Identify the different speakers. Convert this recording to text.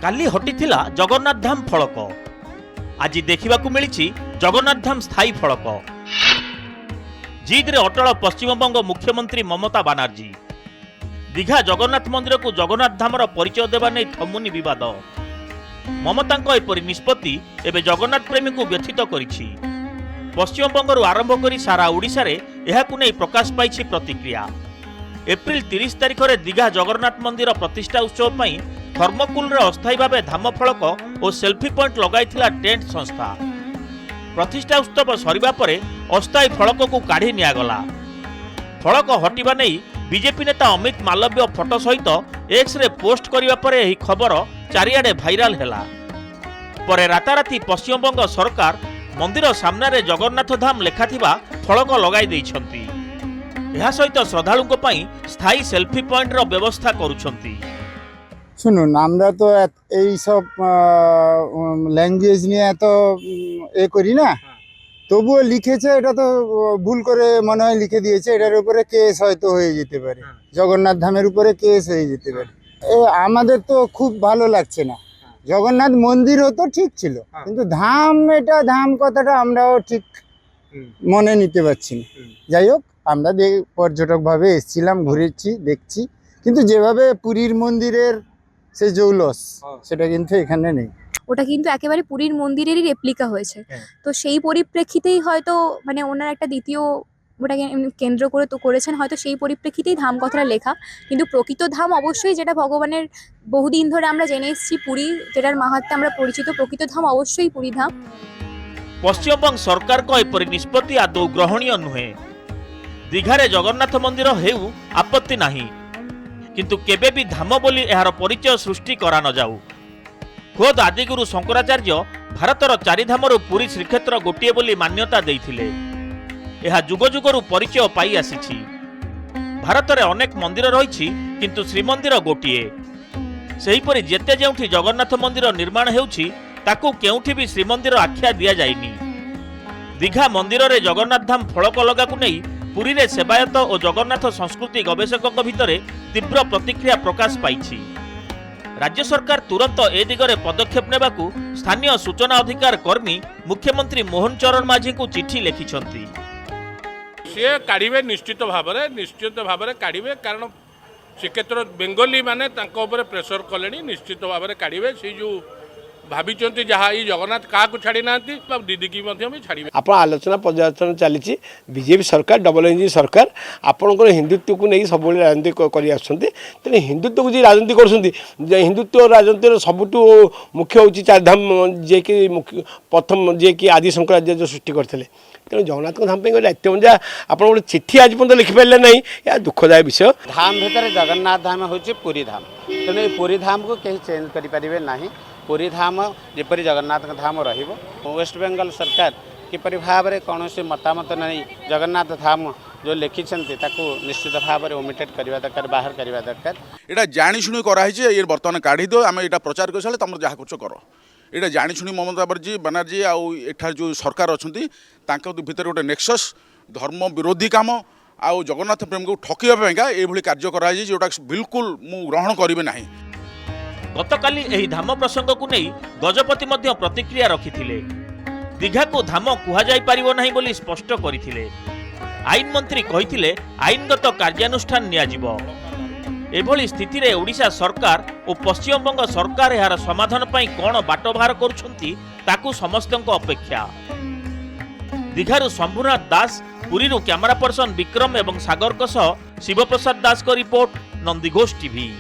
Speaker 1: काली हटिथिला जगन्नाथ धाम फलक आज देखा मिली जगन्नाथ धाम स्थायी फलक जिद्रे अटल पश्चिमबंग मुख्यमंत्री ममता बानार्जी दीघा जगन्नाथ मंदिर को जगन्नाथ धामर परिचय देवा नहीं थमुनी विवाद ममता एपरी निष्पत्ति एवं जगन्नाथ प्रेमी को व्यथित करिछि। पश्चिमबंग आरंभ कर सारा ओडिशा रे एहाकु नहीं प्रकाश पाई प्रतिक्रिया। एप्रिल 30 तारिख में दीघा जगन्नाथ मंदिर प्रतिष्ठा उत्सव पर थर्मोकुल रे अस्थायी भाव धाम फलक और सेल्फी पॉइंट लगाइथिला टेंट संस्था। प्रतिष्ठा उत्सव सरिबा परे अस्थायी फलक को काढ़ी नियागला। फलक हटिबा नहीं बीजेपी नेता अमित मालव्य फोटो सहित एक्स रे पोस्ट करिबा परे एही खबर चारिआडे भाइराल हैला। परे राताराती पश्चिमबंग सरकार मंदिर सामने जगन्नाथ धाम लेखाथिबा फलक लगाई दैछंती। एहा सहित श्रद्धालुंक पई स्थायी सेल्फी पॉइंट रो व्यवस्था करूछंती।
Speaker 2: শুনুন আমরা তো এই সব ল্যাঙ্গুয়েজ নিয়ে এত করি না, তবুও লিখেছে, এটা তো ভুল করে মনে হয় লিখে দিয়েছে। এটার উপরে কেস হয়তো হয়ে যেতে পারে, জগন্নাথ ধামের উপরে কেস হয়ে যেতে পারে। আমাদের তো খুব ভালো লাগছে না। জগন্নাথ মন্দিরও তো ঠিক ছিল, কিন্তু ধাম, এটা ধাম কথাটা আমরাও ঠিক মনে নিতে পারছি না। যাই হোক, আমরা পর্যটকভাবে এসেছিলাম, ঘুরেছি, দেখছি, কিন্তু যেভাবে পুরীর মন্দিরের সে জৌলস সেটা কিন্তু এখানে নেই।
Speaker 3: ওটা কিন্তু একেবারে পুরীর মন্দিরেরই রেপ্লিকা হয়েছে। তো সেই পরিপ্রেক্ষিতেই হয়তো মানে ওনার একটা দ্বিতীয় ওটাকে কেন্দ্র করে তো করেছেন, হয়তো সেই পরিপ্রেক্ষিতেই ধাম কথাটা লেখা। কিন্তু প্রকৃত ধাম অবশ্যই যেটা ভগবানের বহুদিন ধরে আমরা জেনে এসেছি, পুরী যেটার মাহাত্ম্যে আমরা পরিচিত, প্রকৃত ধাম অবশ্যই পুরী ধাম।
Speaker 1: पश्चिमबंग सरकार को एपरी निष्पत्ति आदौ ग्रहणीय नुहे। दीघारे जगन्नाथ मंदिर हेउ आपत्ति नाही, किंतु केबे भी धाम बोली एहार परिचय सृष्टि करा न जाऊ। खोद आदिगुरु शंकराचार्य भारतर चारिधामरु पुरी श्रीक्षेत्र गोटिए बोली मान्यता देइथिले। एहा जुग जुगरु परिचय पाई आसीछि। भारतरे अनेक मंदिर रहिछि, किंतु श्रीमंदिर गोटिए। सेहिपरि जेते जेउठी जगन्नाथ मंदिर निर्माण हेउछि ताकू केउठी भी श्रीमंदिर आख्या दिया जाइनी। दीघा मंदिर रे जगन्नाथ धाम फलक लगाकु नहीं पुरी रे सेवायत और जगन्नाथ संस्कृति गवेषक भितर तीव्र प्रतिक्रिया प्रकाश पाइछि। राज्य सरकार तुरंत ए दिगरे पदक्षेप नेबाकू स्थानीय सूचना अधिकार कर्मी मुख्यमंत्री मोहन चरण माझी को चिठी लिखिछंती।
Speaker 4: से काढ़े निश्चित भाव काढ़े, कारण श्रीक्षेत्र बेंगली माने तांको ऊपर प्रेसर कले, निश्चित भाव काढ़े। से जो भाभी जहाँ ये जगन्नाथ क्या छाड़ी ना दीदी की छाड़ी।
Speaker 5: आप आलोचना पर्यालोचना चली बीजेपी सरकार डबल इंजिन सरकार आपंकर हिंदुत्व को नहीं सब राजनीति कर हिंदुत्व को जी राजनीति कर हिंदुत्व राजनीति सबुठ मुख्य हूँ चारिधाम जे कि प्रथम जे कि आदि शंकराचार्य जो सृष्टि करते। तेणु जगन्नाथ धाम गले एत मजा आप गोटे चिठी आज पर्यटन लिखिपारे ना, यह दुखदायक विषय।
Speaker 6: धाम भितर जगन्नाथ धाम हूँ पुरी धाम, तेणु पुरी धाम को कहीं चेंज करें ना। पुरी धाम जपरी जगन्नाथ धाम रहिबो। वेस्ट बेंगल सरकार किपरि भाव में कौन मतामत नहीं, जगन्नाथ धाम जो लिखिछन्ति ताकू निश्चित भाव में ओमिटेड करवा दरकार, बाहर करवा दरकार।
Speaker 7: एटा जानी शुणी कराई ये बर्तमान काढ़ी दो, आम एटा प्रचार कर सारे तुम जहाँ कुछ कर। एटा जानी शुणी ममता बानार्जी आठार जो सरकार अच्छा भितर गोटे नेक्सस धर्म विरोधी काम आउ जगन्नाथ प्रेम को ठकिया ये कार्य कराई जोटा बिल्कुल मु ग्रहण करें ना।
Speaker 1: गतकाली एही धाम प्रसंग को नहीं गजपति मध्य प्रतिक्रिया रखिथिले। दीघा को धाम कुहा जाई परिबो नाही बोली स्पष्ट करिथिले। आईन मंत्री कहिथिले आईनगत कार्यानुष्ठान नियाजिबो। एभली स्थिति रे ओडिशा सरकार और पश्चिमबंग सरकार यार समाधान पई कोन बाट बाहर करूछंती ताकू समस्तक अपेक्षा। दीघारु शंभुनाथ दास, पुरीरु कैमरा पर्सन विक्रम एवं सागर शिवप्रसाद दास को रिपोर्ट, नंदीघोष टीवी।